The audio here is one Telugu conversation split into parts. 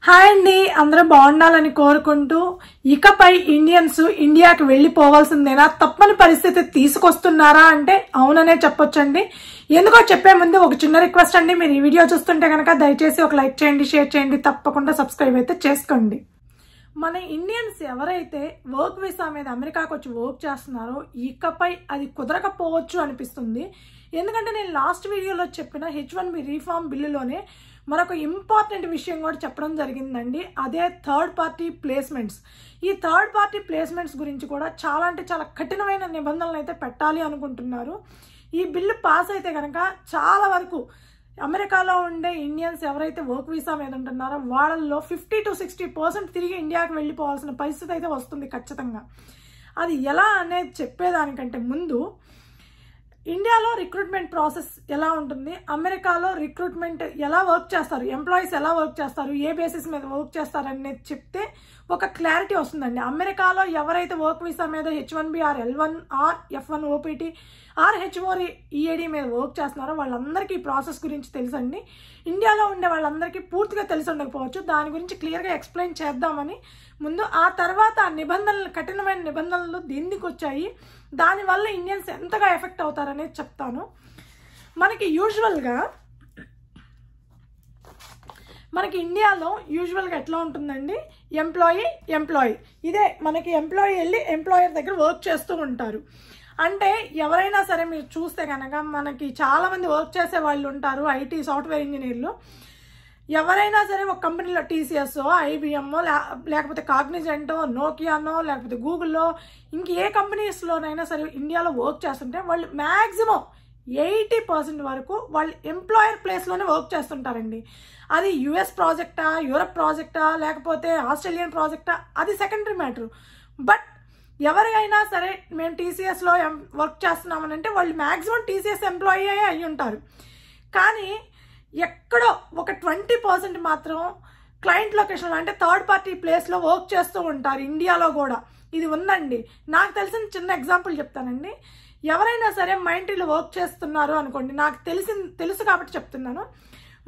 హాయ్ అండి, అందరూ బాగుండాలని కోరుకుంటూ ఇకపై ఇండియన్స్ ఇండియాకి వెళ్ళిపోవాల్సిందేనా, తప్పని పరిస్థితి తీసుకొస్తున్నారా అంటే అవుననే చెప్పొచ్చండి. ఎందుకో చెప్పే ముందు ఒక చిన్న రిక్వెస్ట్ అండి, మీరు ఈ వీడియో చూస్తుంటే కనుక దయచేసి ఒక లైక్ చేయండి, షేర్ చేయండి, తప్పకుండా సబ్స్క్రైబ్ అయితే చేసుకోండి. మన ఇండియన్స్ ఎవరైతే వర్క్ వీసా మీద అమెరికాకు వచ్చి వర్క్ చేస్తున్నారో ఇకపై అది కుదరకపోవచ్చు అనిపిస్తుంది. ఎందుకంటే నేను లాస్ట్ వీడియోలో చెప్పిన H1B రీఫార్మ్ బిల్లులోనే మరొక ఇంపార్టెంట్ విషయం కూడా చెప్పడం జరిగిందండి. అదే థర్డ్ పార్టీ ప్లేస్మెంట్స్. ఈ థర్డ్ పార్టీ ప్లేస్మెంట్స్ గురించి కూడా చాలా అంటే చాలా కఠినమైన నిబంధనలు అయితే పెట్టాలి అనుకుంటున్నారు. ఈ బిల్లు పాస్ అయితే కనుక చాలా వరకు అమెరికాలో ఉండే ఇండియన్స్ ఎవరైతే వర్క్ వీసా మీద ఉంటున్నారో వాళ్ళల్లో 50 to 60% తిరిగి ఇండియాకి వెళ్ళిపోవాల్సిన పరిస్థితి అయితే వస్తుంది ఖచ్చితంగా. అది ఎలా అనేది చెప్పేదానికంటే ముందు ఇండియాలో రిక్రూట్మెంట్ ప్రాసెస్ ఎలా ఉంటుంది, అమెరికాలో రిక్రూట్మెంట్ ఎలా వర్క్ చేస్తారు, ఎంప్లాయీస్ ఎలా వర్క్ చేస్తారు, ఏ బేసిస్ మీద వర్క్ చేస్తారు అనేది చెప్తే ఒక క్లారిటీ వస్తుందండి. అమెరికాలో ఎవరైతే వర్క్ వీసా మీద H1B or L1 or F1 OPT or H4 EAD మీద వర్క్ చేస్తున్నారో వాళ్ళందరికీ ఈ ప్రాసెస్ గురించి తెలుసండి. ఇండియాలో ఉండే వాళ్ళందరికీ పూర్తిగా తెలిసి ఉండకపోవచ్చు. దాని గురించి క్లియర్గా ఎక్స్ప్లెయిన్ చేద్దామని ముందు, ఆ తర్వాత ఆ నిబంధనలు, కఠినమైన నిబంధనలు దేనికి వచ్చాయి, దానివల్ల ఇండియన్స్ ఎంతగా ఎఫెక్ట్ అవుతారనేది చెప్తాను. మనకి ఇండియాలో యూజువల్గా ఎట్లా ఉంటుందండి, ఎంప్లాయీ ఇదే మనకి ఎంప్లాయీ వెళ్ళి ఎంప్లాయర్ దగ్గర వర్క్ చేస్తూ ఉంటారు. అంటే ఎవరైనా సరే మీరు చూస్తే కనుక మనకి చాలామంది వర్క్ చేసే వాళ్ళు ఉంటారు, ఐటీ సాఫ్ట్వేర్ ఇంజనీర్లు. ఎవరైనా సరే ఒక కంపెనీలో TCS, IBM, లేకపోతే కాగ్నిజెంటో, నోకియానో, లేకపోతే గూగుల్లో, ఇంక ఏ కంపెనీస్లోనైనా సరే ఇండియాలో వర్క్ చేస్తుంటే వాళ్ళు మ్యాక్సిమం 80% వరకు వాళ్ళు ఎంప్లాయర్ ప్లేస్లోనే వర్క్ చేస్తుంటారండి. అది US ప్రాజెక్టా, యూరప్ ప్రాజెక్టా, లేకపోతే ఆస్ట్రేలియన్ ప్రాజెక్టా, అది సెకండరీ మ్యాటర్. బట్ ఎవరైనా సరే మేము TCSలో వర్క్ చేస్తున్నామని అంటే వాళ్ళు మ్యాక్సిమం TCS ఎంప్లాయీ అయ్యి ఉంటారు. కానీ ఎక్కడో ఒక 20% మాత్రం క్లయింట్ లొకేషన్లో అంటే థర్డ్ పార్టీ ప్లేస్లో వర్క్ చేస్తూ ఉంటారు. ఇండియాలో కూడా ఇది ఉందండి. నాకు తెలిసిన చిన్న ఎగ్జాంపుల్ చెప్తానండి. ఎవరైనా సరే మైంట్రీలో వర్క్ చేస్తున్నారు అనుకోండి, నాకు తెలుసు కాబట్టి చెప్తున్నాను.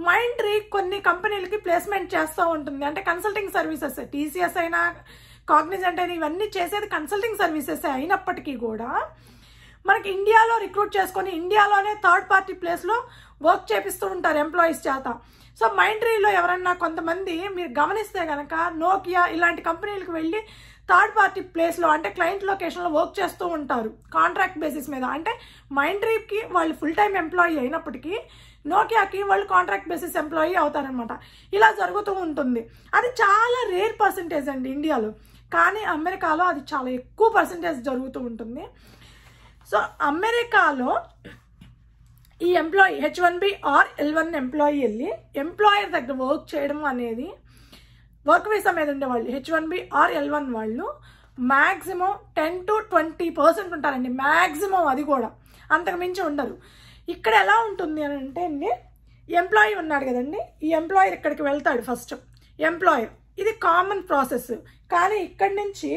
మైంట్రీ కొన్ని కంపెనీలకి ప్లేస్మెంట్ చేస్తూ ఉంటుంది. అంటే కన్సల్టింగ్ సర్వీసెస్, TCS అయినా కాగ్నిజెంట్ అయినా ఇవన్నీ చేసేది కన్సల్టింగ్ సర్వీసెస్ అయినప్పటికీ కూడా మనకి ఇండియాలో రిక్రూట్ చేసుకొని ఇండియాలోనే థర్డ్ పార్టీ ప్లేస్లో వర్క్ చేపిస్తూ ఉంటారు ఎంప్లాయీస్ చేత. సో మైంట్రీలో ఎవరన్నా కొంతమంది మీరు గమనిస్తే కనుక నోకియా ఇలాంటి కంపెనీలకు వెళ్ళి థర్డ్ పార్టీ ప్లేస్లో అంటే క్లయింట్ లొకేషన్లో వర్క్ చేస్తూ ఉంటారు కాంట్రాక్ట్ బేసిస్ మీద. అంటే మైంట్రీకి వాళ్ళు ఫుల్ టైం ఎంప్లాయీ అయినప్పటికీ నోకియాకి వాళ్ళు కాంట్రాక్ట్ బేసిస్ ఎంప్లాయీ అవుతారనమాట. ఇలా జరుగుతూ ఉంటుంది. అది చాలా రేర్ పర్సంటేజ్ అండి ఇండియాలో, కానీ అమెరికాలో అది చాలా ఎక్కువ పర్సంటేజ్ జరుగుతూ ఉంటుంది. సో అమెరికాలో ఈ employee H1B or L1 employee వెళ్ళి ఎంప్లాయర్ దగ్గర వర్క్ చేయడం అనేది వర్క్ వీసా మీద ఉండేవాళ్ళు H1B ఆర్ L1 వాళ్ళు మ్యాక్సిమం 10 to 20% ఉంటారండి. మ్యాక్సిమం, అది కూడా అంతకు మించి ఉండరు. ఇక్కడ ఎలా ఉంటుంది అని అంటే అండి, ఎంప్లాయీ ఉన్నాడు కదండి, ఈ ఎంప్లాయర్ ఇక్కడికి వెళ్తాడు ఫస్ట్ ఎంప్లాయర్. ఇది కామన్ ప్రాసెస్. కానీ ఇక్కడి నుంచి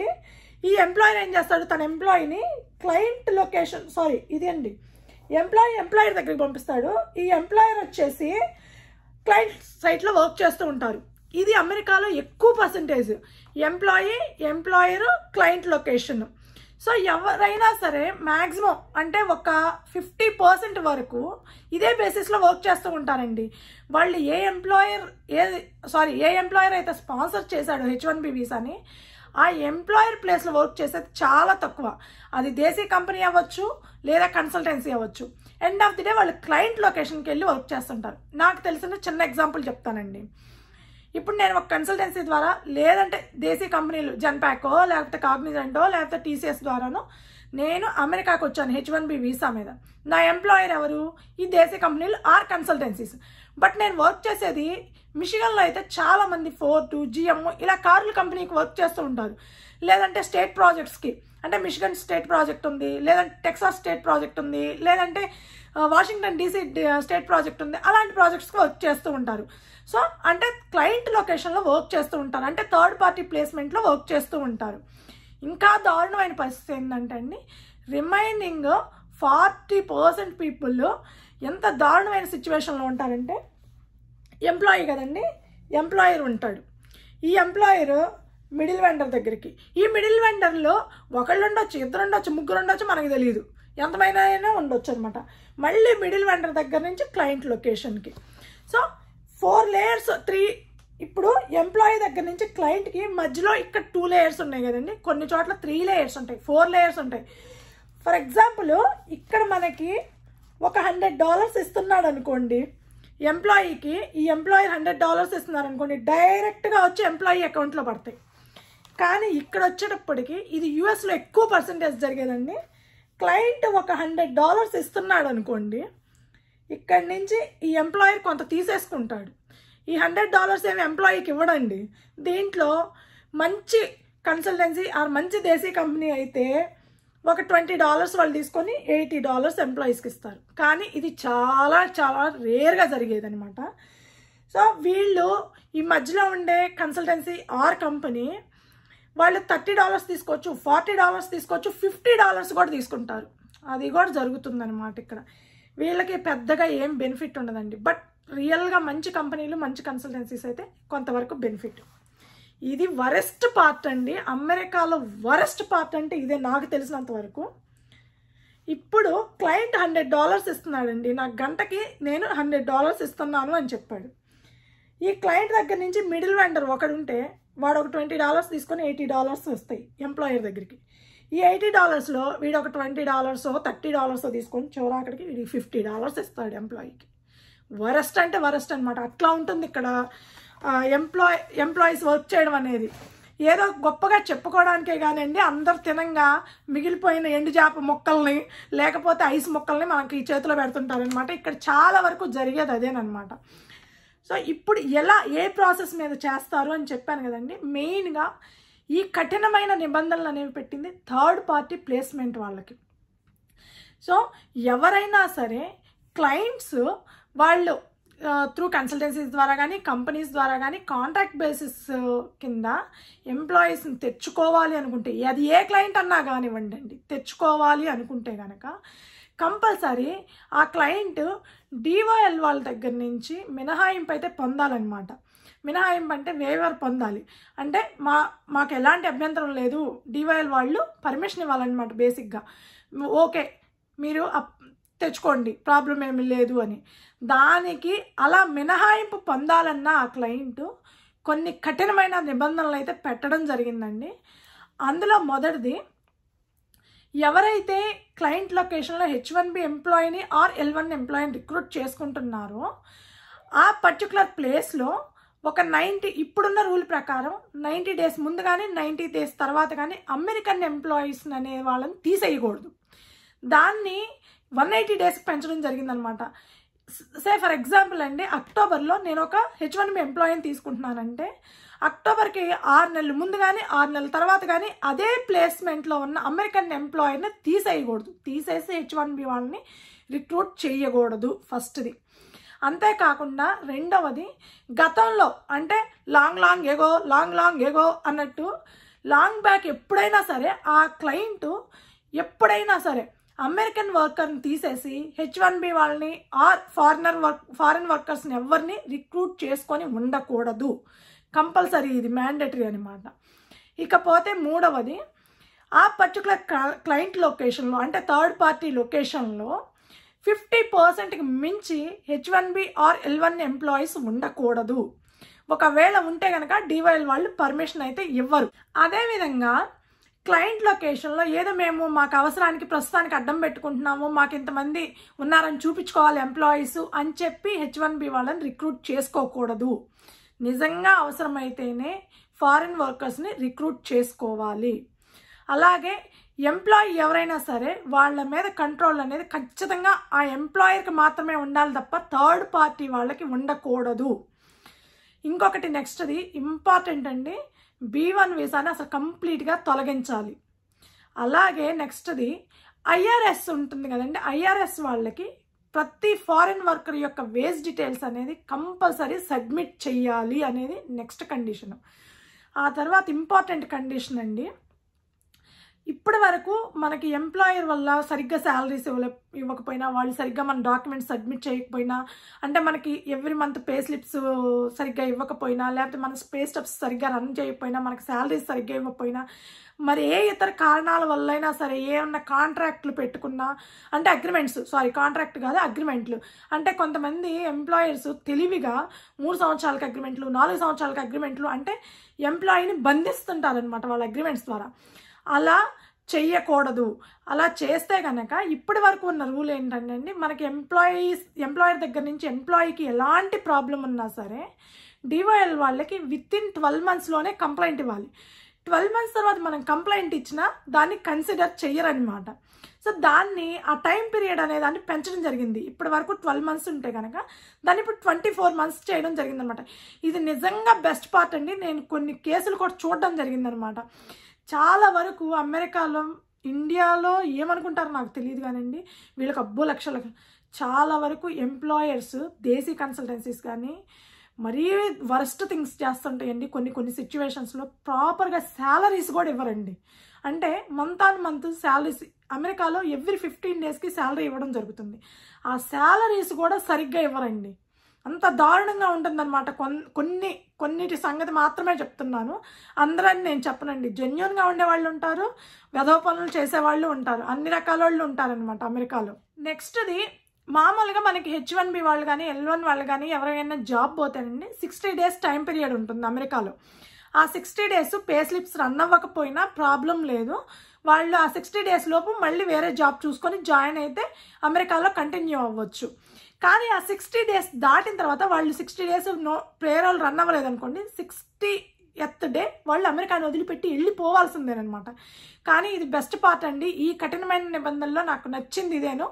ఈ ఎంప్లాయర్ ఏం చేస్తాడు, తన ఎంప్లాయీని క్లయింట్ లొకేషన్ ఇది అండి ఎంప్లాయర్ దగ్గరికి పంపిస్తాడు. ఈ ఎంప్లాయర్ వచ్చేసి క్లయింట్ సైట్లో వర్క్ చేస్తూ ఉంటారు. ఇది అమెరికాలో ఎక్కువ percentage, employer client location. So ఎవరైనా సరే మ్యాక్సిమం అంటే ఒక 50% వరకు ఇదే బేసిస్లో వర్క్ చేస్తూ ఉంటారండి. వాళ్ళు ఏ ఎంప్లాయర్ అయితే స్పాన్సర్ చేశాడో H1B వీసాని, ఆ ఎంప్లాయర్ ప్లేస్లో వర్క్ చేసేది చాలా తక్కువ. అది దేశీ కంపెనీ అవ్వచ్చు లేదా కన్సల్టెన్సీ అవ్వచ్చు. ఎండ్ ఆఫ్ ది డే వాళ్ళు క్లయింట్ లొకేషన్కి వెళ్ళి వర్క్ చేస్తుంటారు. నాకు తెలిసిన చిన్న ఎగ్జాంపుల్ చెప్తానండి. ఇప్పుడు నేను ఒక కన్సల్టెన్సీ ద్వారా లేదంటే దేశీ కంపెనీలు జెన్పాకో లేకపోతే కాగ్నిజెంటో లేకపోతే TCS ద్వారానో నేను అమెరికాకు వచ్చాను H1B వీసా మీద. నా ఎంప్లాయర్ ఎవరు, ఈ దేశీ కంపెనీలు ఆర్ కన్సల్టెన్సీస్. బట్ నేను వర్క్ చేసేది మిషిగన్లో అయితే చాలామంది ఫోర్డ్, GM ఇలా కార్ల కంపెనీకి వర్క్ చేస్తూ ఉంటారు. లేదంటే స్టేట్ ప్రాజెక్ట్స్కి, అంటే మిషిగన్ స్టేట్ ప్రాజెక్ట్ ఉంది, లేదంటే టెక్సాస్ స్టేట్ ప్రాజెక్ట్ ఉంది, లేదంటే వాషింగ్టన్ DC స్టేట్ ప్రాజెక్ట్ ఉంది. అలాంటి ప్రాజెక్ట్స్కి వర్క్ చేస్తూ ఉంటారు. సో అంటే క్లయింట్ లొకేషన్లో వర్క్ చేస్తూ ఉంటారు, అంటే థర్డ్ పార్టీ ప్లేస్మెంట్లో వర్క్ చేస్తూ ఉంటారు. ఇంకా దారుణమైన పరిస్థితి ఏంటంటే అండి, రిమైనింగ్ 40% పీపుల్ ఎంత దారుణమైన సిచ్యువేషన్లో ఉంటారంటే, ఎంప్లాయీ కదండి, ఎంప్లాయర్ ఉంటాడు. ఈ ఎంప్లాయర్ మిడిల్ వెండర్ దగ్గరికి, ఈ మిడిల్ వెండర్లో ఒకళ్ళు ఉండొచ్చు, ఇద్దరు ఉండొచ్చు, ముగ్గురు ఉండొచ్చు, మనకు తెలియదు, ఎంతమైనా ఉండొచ్చు అనమాట. మళ్ళీ మిడిల్ వెండర్ దగ్గర నుంచి క్లయింట్ లొకేషన్కి. సో 4 layers, 3 ఇప్పుడు ఎంప్లాయీ దగ్గర నుంచి క్లయింట్కి మధ్యలో ఇక్కడ 2 layers ఉన్నాయి కదండి, కొన్ని చోట్ల 3 layers ఉంటాయి, 4 layers ఉంటాయి. ఫర్ ఎగ్జాంపుల్ ఇక్కడ మనకి ఒక $100 ఇస్తున్నాడు అనుకోండి ఎంప్లాయీకి, ఈ ఎంప్లాయర్ $100 ఇస్తున్నారు అనుకోండి, డైరెక్ట్గా వచ్చి ఎంప్లాయీ అకౌంట్లో పడతాయి. కానీ ఇక్కడ వచ్చేటప్పటికి ఇది యూఎస్లో ఎక్కువ పర్సంటేజ్ జరిగేదండి. క్లయింట్ ఒక $100 ఇస్తున్నాడు అనుకోండి, ఇక్కడి నుంచి ఈ ఎంప్లాయర్ కొంత తీసేసుకుంటాడు. ఈ $100 ఏమి ఎంప్లాయీకి ఇవ్వడండి. దీంట్లో మంచి కన్సల్టెన్సీ ఆర్ మంచి దేశీ కంపెనీ అయితే ఒక $20 వాళ్ళు తీసుకొని $80 ఎంప్లాయీస్కి ఇస్తారు. కానీ ఇది చాలా చాలా రేర్గా జరిగేది అనమాట. సో వీళ్ళు ఈ మధ్యలో ఉండే కన్సల్టెన్సీ ఆర్ కంపెనీ వాళ్ళు $30 తీసుకోవచ్చు, $40 తీసుకోవచ్చు, $50 కూడా తీసుకుంటారు. అది కూడా జరుగుతుందన్నమాట. ఇక్కడ వీళ్ళకి పెద్దగా ఏం బెనిఫిట్ ఉండదండి. బట్ రియల్గా మంచి కంపెనీలు, మంచి కన్సల్టెన్సీస్ అయితే కొంతవరకు బెనిఫిట్. ఇది వరెస్ట్ పార్ట్ అండి. అమెరికాలో వరెస్ట్ పార్ట్ అంటే ఇదే నాకు తెలిసినంత వరకు. ఇప్పుడు క్లయింట్ $100 ఇస్తున్నాడండి, నాకు గంటకి నేను $100 ఇస్తున్నాను అని చెప్పాడు. ఈ క్లయింట్ దగ్గర నుంచి మిడిల్ వెండర్ ఒకడు ఉంటే వాడు ఒక $20 తీసుకొని $80 వస్తాయి ఎంప్లాయర్ దగ్గరికి. ఈ $80లో వీడు ఒక $20 $30 తీసుకొని చివరాకడికి వీడికి $50 ఇస్తాడు ఎంప్లాయీకి. వరెస్ట్ అంటే వరెస్ట్ అనమాట. అట్లా ఉంటుంది ఇక్కడ ఎంప్లాయీస్ వర్క్ చేయడం అనేది. ఏదో గొప్పగా చెప్పుకోవడానికే కానివ్వండి, అందరు తినంగా మిగిలిపోయిన ఎండు చేప మొక్కల్ని లేకపోతే ఐస్ మొక్కల్ని మనకి ఈ చేతిలో పెడుతుంటారనమాట. ఇక్కడ చాలా వరకు జరిగేది అదేనమాట. సో ఇప్పుడు ఎలా ఏ ప్రాసెస్ మీద చేస్తారు అని చెప్పాను కదండి. మెయిన్గా ఈ కఠినమైన నిబంధనలు అనేవి పెట్టింది థర్డ్ పార్టీ ప్లేస్మెంట్ వాళ్ళకి. సో ఎవరైనా సరే క్లయింట్స్ వాళ్ళు త్రూ కన్సల్టెన్సీస్ ద్వారా కానీ కంపెనీస్ ద్వారా కానీ కాంట్రాక్ట్ బేసిస్ కింద ఎంప్లాయీస్ని తెచ్చుకోవాలి అనుకుంటే, అది ఏ క్లయింట్ అన్నా కానివ్వండి అండి, తెచ్చుకోవాలి అనుకుంటే కనుక కంపల్సరీ ఆ క్లయింట్ డివైఎల్ వాళ్ళ దగ్గర నుంచి మినహాయింపు అయితే పొందాలన్నమాట. మినహాయింపు అంటే వేవర్ పొందాలి. అంటే మాకు ఎలాంటి అభ్యంతరం లేదు, డివైఎల్ వాళ్ళు పర్మిషన్ ఇవ్వాలన్నమాట బేసిక్గా. ఓకే మీరు తెచ్చుకోండి, ప్రాబ్లం ఏమీ లేదు అని. దానికి అలా మినహాయింపు పొందాలన్న ఆ క్లయింట్ కొన్ని కఠినమైన నిబంధనలు అయితే పెట్టడం జరిగిందండి. అందులో మొదటిది, ఎవరైతే క్లయింట్ లొకేషన్లో H1B ఎంప్లాయీని ఆర్ L1 ఎంప్లాయీని రిక్రూట్ చేసుకుంటున్నారో ఆ పర్టికులర్ ప్లేస్లో ఒక 90 ఇప్పుడున్న రూల్ ప్రకారం 90 days ముందు కానీ 90 days తర్వాత కానీ అమెరికన్ ఎంప్లాయీస్ అనే వాళ్ళని తీసేయకూడదు. దాన్ని 180 days పెంచడం జరిగిందనమాట. సే ఫర్ ఎగ్జాంపుల్ అండి, అక్టోబర్లో నేను ఒక H1B ఎంప్లాయీని తీసుకుంటున్నానంటే అక్టోబర్కి 6 నెలలు ముందు కానీ 6 నెలల తర్వాత కానీ అదే ప్లేస్మెంట్లో ఉన్న అమెరికన్ ఎంప్లాయీని తీసేయకూడదు. తీసేసి H1B వాళ్ళని రిక్రూట్ చేయకూడదు ఫస్ట్ది. అంతేకాకుండా రెండవది, గతంలో అంటే లాంగ్ ఎగో అన్నట్టు లాంగ్ బ్యాక్ ఎప్పుడైనా సరే ఆ క్లయింట్ ఎప్పుడైనా సరే అమెరికన్ వర్కర్ని తీసేసి H1B వాళ్ళని ఆర్ ఫారిన్ వర్కర్స్ని ఎవరిని రిక్రూట్ చేసుకొని ఉండకూడదు. కంపల్సరీ, ఇది మ్యాండేటరీ అనమాట. ఇకపోతే మూడవది, ఆ పర్టికులర్ క్లయింట్ లొకేషన్లో అంటే థర్డ్ పార్టీ లొకేషన్లో 50%కి మించి H1B ఆర్ L1 ఎంప్లాయీస్ ఉండకూడదు. ఒకవేళ ఉంటే కనుక డివైఎల్ వాళ్ళు పర్మిషన్ అయితే ఇవ్వరు. అదేవిధంగా క్లయింట్ లొకేషన్లో ఏదో మేము మాకు అవసరానికి ప్రస్తుతానికి అడ్డం పెట్టుకుంటున్నాము, మాకు ఇంతమంది ఉన్నారని చూపించుకోవాలి ఎంప్లాయీస్ అని చెప్పి H1B వాళ్ళని రిక్రూట్ చేసుకోకూడదు. నిజంగా అవసరమైతేనే ఫారిన్ వర్కర్స్ని రిక్రూట్ చేసుకోవాలి. అలాగే ఎంప్లాయీ ఎవరైనా సరే వాళ్ళ మీద కంట్రోల్ అనేది ఖచ్చితంగా ఆ ఎంప్లాయర్కి మాత్రమే ఉండాలి తప్ప థర్డ్ పార్టీ వాళ్ళకి ఉండకూడదు. ఇంకొకటి నెక్స్ట్ది ఇంపార్టెంట్ అండి, B1 వీసాని అసలు కంప్లీట్గా తొలగించాలి. అలాగే నెక్స్ట్ది IRS ఉంటుంది కదండి, IRS వాళ్ళకి ప్రతి ఫారిన్ వర్కర్ యొక్క వేజ్ డీటెయిల్స్ అనేది కంపల్సరీ సబ్మిట్ చెయ్యాలి అనేది నెక్స్ట్ కండిషన్. ఆ తర్వాత ఇంపార్టెంట్ కండిషన్ అండి, ఇప్పటి వరకు మనకి ఎంప్లాయర్ వల్ల సరిగ్గా శాలరీస్ ఇవ్వకపోయినా, వాళ్ళు సరిగ్గా మన డాక్యుమెంట్స్ సబ్మిట్ చేయకపోయినా, అంటే మనకి ఎవ్రీ మంత్ పే స్లిప్స్ సరిగ్గా ఇవ్వకపోయినా, లేకపోతే మన పే స్టెప్స్ సరిగ్గా రన్ చేయకపోయినా, మనకి శాలరీస్ సరిగ్గా ఇవ్వకపోయినా, మరి ఏ ఇతర కారణాల వల్ల అయినా సరే ఏమన్నా కాంట్రాక్ట్లు పెట్టుకున్నా, అంటే కాంట్రాక్ట్ కాదు అగ్రిమెంట్లు, అంటే కొంతమంది ఎంప్లాయర్స్ తెలివిగా 3 సంవత్సరాలకు అగ్రిమెంట్లు, 4 సంవత్సరాలకు అగ్రిమెంట్లు, అంటే ఎంప్లాయీని బంధిస్తుంటారనమాట వాళ్ళ అగ్రిమెంట్స్ ద్వారా. అలా చెయ్యకూడదు. అలా చేస్తే కనుక ఇప్పటి వరకు ఉన్న రూల్ ఏంటంటే అండి, మనకి ఎంప్లాయర్ దగ్గర నుంచి ఎంప్లాయీకి ఎలాంటి ప్రాబ్లం ఉన్నా సరే డివైఎల్ వాళ్ళకి విత్ ఇన్ 12 monthsలోనే కంప్లైంట్ ఇవ్వాలి. 12 months తర్వాత మనం కంప్లైంట్ ఇచ్చినా దాన్ని కన్సిడర్ చెయ్యరనమాట. సో దాన్ని ఆ టైం పీరియడ్ అనే దాన్ని పెంచడం జరిగింది. ఇప్పటి వరకు 12 months ఉంటే కనుక దాన్ని ఇప్పుడు 24 months చేయడం జరిగిందనమాట. ఇది నిజంగా బెస్ట్ పార్ట్ అండి. నేను కొన్ని కేసులు కూడా చూడడం జరిగిందనమాట. చాలా వరకు అమెరికాలో, ఇండియాలో ఏమనుకుంటారో నాకు తెలియదు కానండి, వీళ్ళకి అబ్బో లక్షలు చాలా వరకు ఎంప్లాయర్స్ దేశీ కన్సల్టెన్సీస్ కానీ మరీ వరస్ట్ థింగ్స్ చేస్తుంటాయండి. కొన్ని సిచ్యువేషన్స్లో ప్రాపర్గా శాలరీస్ కూడా ఇవ్వరండి. అంటే మంత్ ఆన్ మంత్ శాలరీస్ అమెరికాలో ఎవ్రీ 15 daysకి శాలరీ ఇవ్వడం జరుగుతుంది. ఆ శాలరీస్ కూడా సరిగ్గా ఇవ్వరండి. అంత దారుణంగా ఉంటుందన్నమాట. కొన్నిటి సంగతి మాత్రమే చెప్తున్నాను, అందరని నేను చెప్పనండి. జెన్యూన్గా ఉండేవాళ్ళు ఉంటారు, వెధవ పనులు చేసేవాళ్ళు ఉంటారు, అన్ని రకాల వాళ్ళు ఉంటారనమాట అమెరికాలో. నెక్స్ట్ది మామూలుగా మనకి H1B వాళ్ళు కానీ L1 వాళ్ళు కానీ ఎవరైనా జాబ్ పోతేనండి 60 days టైం పీరియడ్ ఉంటుంది అమెరికాలో. ఆ 60 days పే స్లిప్స్ రన్ అవ్వకపోయినా ప్రాబ్లం లేదు. వాళ్ళు ఆ 60 days లోపు మళ్ళీ వేరే జాబ్ చూసుకొని జాయిన్ అయితే అమెరికాలో కంటిన్యూ అవ్వచ్చు. కానీ ఆ 60 days దాటిన తర్వాత వాళ్ళు 60 days పేరోల్ రన్ అవ్వలేదు అనుకోండి, 60th day వాళ్ళు అమెరికాను వదిలిపెట్టి వెళ్ళిపోవాల్సిందేనమాట. కానీ ఇది బెస్ట్ పార్ట్ అండి. ఈ కఠినమైన నిబంధనలో నాకు నచ్చింది ఇదేను.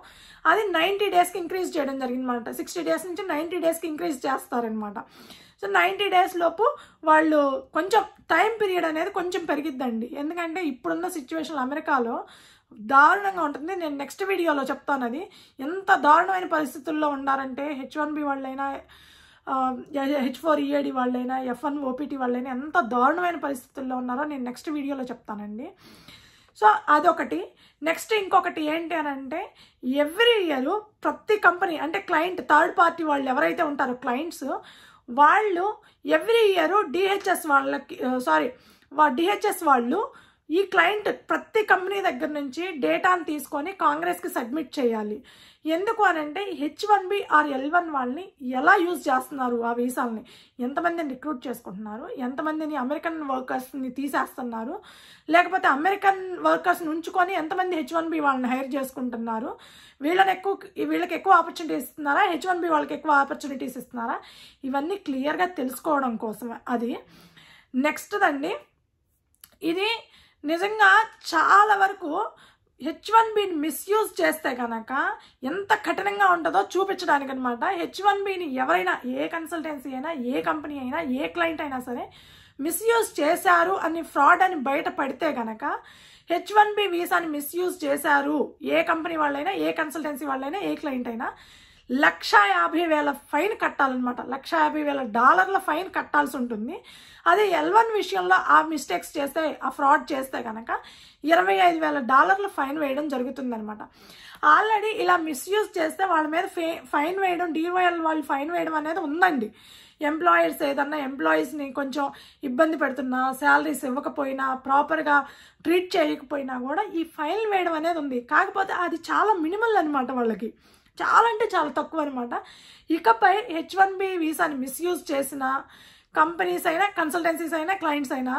అది 90 daysకి ఇంక్రీజ్ చేయడం జరిగిందన్నమాట. 60 days నుంచి 90 daysకి ఇంక్రీజ్ చేస్తారనమాట. సో 90 days లోపు వాళ్ళు కొంచెం టైం పీరియడ్ అనేది కొంచెం పెరిగిద్దండి. ఎందుకంటే ఇప్పుడున్న సిచ్యువేషన్ అమెరికాలో దారుణంగా ఉంటుంది. నేను నెక్స్ట్ వీడియోలో చెప్తాను అది ఎంత దారుణమైన పరిస్థితుల్లో ఉన్నారంటే, H1B వాళ్ళైనా, H4 EAD వాళ్ళైనా, F1 OPT వాళ్ళైనా ఎంత దారుణమైన పరిస్థితుల్లో ఉన్నారో నేను నెక్స్ట్ వీడియోలో చెప్తానండి. సో అదొకటి. నెక్స్ట్ ఇంకొకటి ఏంటి అని అంటే, ఎవ్రీ ఇయర్ ప్రతి కంపెనీ అంటే క్లయింట్, థర్డ్ పార్టీ వాళ్ళు ఎవరైతే ఉంటారో క్లయింట్స్, వాళ్ళు ఎవ్రీ ఇయర్ DHS వాళ్ళు ఈ క్లయింట్ ప్రతి కంపెనీ దగ్గర నుంచి డేటాను తీసుకొని కాంగ్రెస్కి సబ్మిట్ చేయాలి. ఎందుకు అని అంటే H1B ఆర్ L1 వాళ్ళని ఎలా యూజ్ చేస్తున్నారు, ఆ వీసాలని ఎంతమందిని రిక్రూట్ చేసుకుంటున్నారు, ఎంతమందిని అమెరికన్ వర్కర్స్ని తీసేస్తున్నారు, లేకపోతే అమెరికన్ వర్కర్స్ని ఉంచుకొని ఎంతమంది H1B వాళ్ళని హైర్ చేసుకుంటున్నారు, వీళ్ళకి ఎక్కువ ఆపర్చునిటీస్ ఇస్తున్నారా, H1B వాళ్ళకి ఎక్కువ ఆపర్చునిటీస్ ఇస్తున్నారా, ఇవన్నీ క్లియర్గా తెలుసుకోవడం కోసమే అది. నెక్స్ట్ అండి, ఇది నిజంగా చాలా వరకు H1Bని మిస్యూజ్ చేస్తే కనుక ఎంత కఠినంగా ఉంటుందో చూపించడానికి అనమాట. H1Bని ఎవరైనా, ఏ కన్సల్టెన్సీ అయినా, ఏ కంపెనీ అయినా, ఏ క్లయింట్ అయినా సరే మిస్యూజ్ చేశారు అని, ఫ్రాడ్ అని బయటపడితే కనుక H1B వీసాని మిస్యూజ్ చేశారు ఏ కంపెనీ వాళ్ళైనా, ఏ కన్సల్టెన్సీ వాళ్ళైనా, ఏ క్లయింట్ అయినా 1,50,000 ఫైన్ కట్టాలన్నమాట. $150,000 ఫైన్ కట్టాల్సి ఉంటుంది. అదే L1 విషయంలో ఆ మిస్టేక్స్ చేస్తే, ఆ ఫ్రాడ్ చేస్తే కనుక $25,000 ఫైన్ వేయడం జరుగుతుందనమాట. ఆల్రెడీ ఇలా మిస్యూజ్ చేస్తే వాళ్ళ మీద ఫైన్ వేయడం, DOL వాళ్ళు ఫైన్ వేయడం అనేది ఉందండి. ఎంప్లాయర్స్ ఏదన్నా ఎంప్లాయీస్ని కొంచెం ఇబ్బంది పెడుతున్నా, శాలరీస్ ఇవ్వకపోయినా, ప్రాపర్గా ట్రీట్ చేయకపోయినా కూడా ఈ ఫైన్ వేయడం అనేది ఉంది. కాకపోతే అది చాలా మినిమల్ అనమాట, వాళ్ళకి చాలా అంటే చాలా తక్కువ అనమాట. ఇకపై H1B వీసాని మిస్యూజ్ చేసిన కంపెనీస్ అయినా, కన్సల్టెన్సీస్ అయినా, క్లయింట్స్ అయినా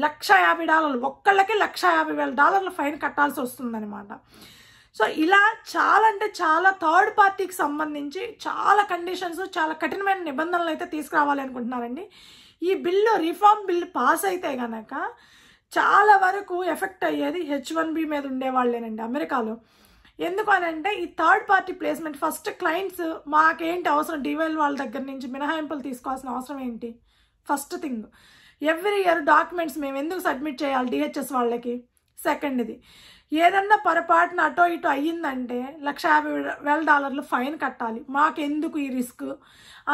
$150,000 ఒక్కళ్ళకి $150,000 ఫైన్ కట్టాల్సి వస్తుందన్నమాట. సో ఇలా చాలా అంటే చాలా థర్డ్ పార్టీకి సంబంధించి చాలా కండిషన్స్, చాలా కఠినమైన నిబంధనలు అయితే తీసుకురావాలి అనుకుంటున్నారండి. ఈ బిల్లు, రిఫార్మ్ బిల్ పాస్ అయితే కనుక చాలా వరకు ఎఫెక్ట్ అయ్యేది H1B మీద ఉండేవాళ్ళేనండి అమెరికాలో. ఎందుకు అని అంటే, ఈ third party placement first clients మాకేంటి అవసరం, DOL వాళ్ళ దగ్గర నుంచి మినహాయింపులు తీసుకోవాల్సిన అవసరం ఏంటి? First thing, every year documents మేము ఎందుకు సబ్మిట్ చేయాలి DHS వాళ్ళకి? సెకండ్ది, ఏదన్నా పొరపాటున అటో ఇటో అయ్యిందంటే $150,000 ఫైన్ కట్టాలి, మాకెందుకు ఈ రిస్క్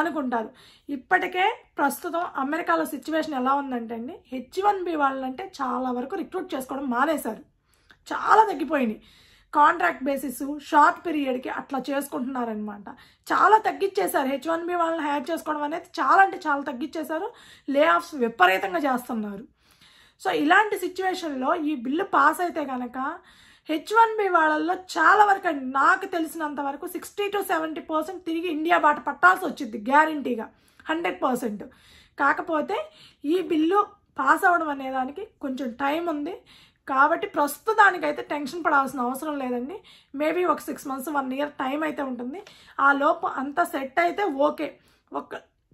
అనుకుంటారు. ఇప్పటికే ప్రస్తుతం అమెరికాలో సిచ్యువేషన్ ఎలా ఉందంటే అండి, H1B వాళ్ళంటే చాలా వరకు రిక్రూట్ చేసుకోవడం మానేశారు. చాలా తగ్గిపోయినాయి. కాంట్రాక్ట్ బేసిస్ షార్ట్ పీరియడ్కి అట్లా చేసుకుంటున్నారనమాట. చాలా తగ్గించేశారు. H1B వాళ్ళని హైర్ చేసుకోవడం అనేది చాలా అంటే చాలా తగ్గించేశారు. లే ఆఫ్స్ విపరీతంగా చేస్తున్నారు. సో ఇలాంటి సిచ్యువేషన్లో ఈ బిల్లు పాస్ అయితే కనుక H1B వాళ్ళల్లో చాలా వరకు అండి, నాకు తెలిసినంత వరకు 60 to 70% తిరిగి ఇండియా బాట పట్టాల్సి వచ్చింది గ్యారంటీగా, 100%. కాకపోతే ఈ బిల్లు పాస్ అవ్వడం అనే దానికి కొంచెం టైం ఉంది కాబట్టి ప్రస్తుతానికైతే టెన్షన్ పడాల్సిన అవసరం లేదండి. మేబీ ఒక 6 months 1 year టైం అయితే ఉంటుంది. ఆ లోపు అంతా సెట్ అయితే ఓకే.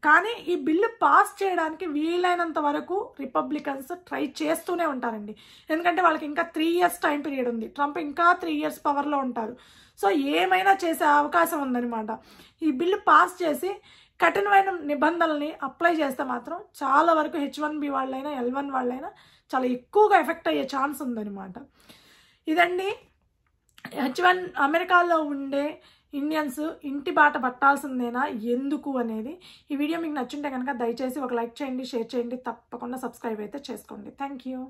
కానీ ఈ బిల్లు పాస్ చేయడానికి వీలైనంత వరకు రిపబ్లికన్స్ ట్రై చేస్తూనే ఉంటారండి. ఎందుకంటే వాళ్ళకి ఇంకా 3 years టైం పీరియడ్ ఉంది. ట్రంప్ ఇంకా 3 years పవర్లో ఉంటారు. సో ఏమైనా చేసే అవకాశం ఉందన్నమాట. ఈ బిల్లు పాస్ చేసి కఠినమైన నిబంధనల్ని అప్లై చేస్తే మాత్రం చాలా వరకు H1B వాళ్ళైనా L1 వాళ్ళైనా చాలా ఎక్కువగా ఎఫెక్ట్ అయ్యే ఛాన్స్ ఉందన్నమాట. ఇదండి H1 అమెరికాలో ఉండే ఇండియన్స్ ఇంటి బాట పట్టాల్సిందేనా ఎందుకు అనేది. ఈ వీడియో మీకు నచ్చుంటే కనుక దయచేసి ఒక లైక్ చేయండి, షేర్ చేయండి, తప్పకుండా సబ్స్క్రైబ్ అయితే చేసుకోండి. Thank you.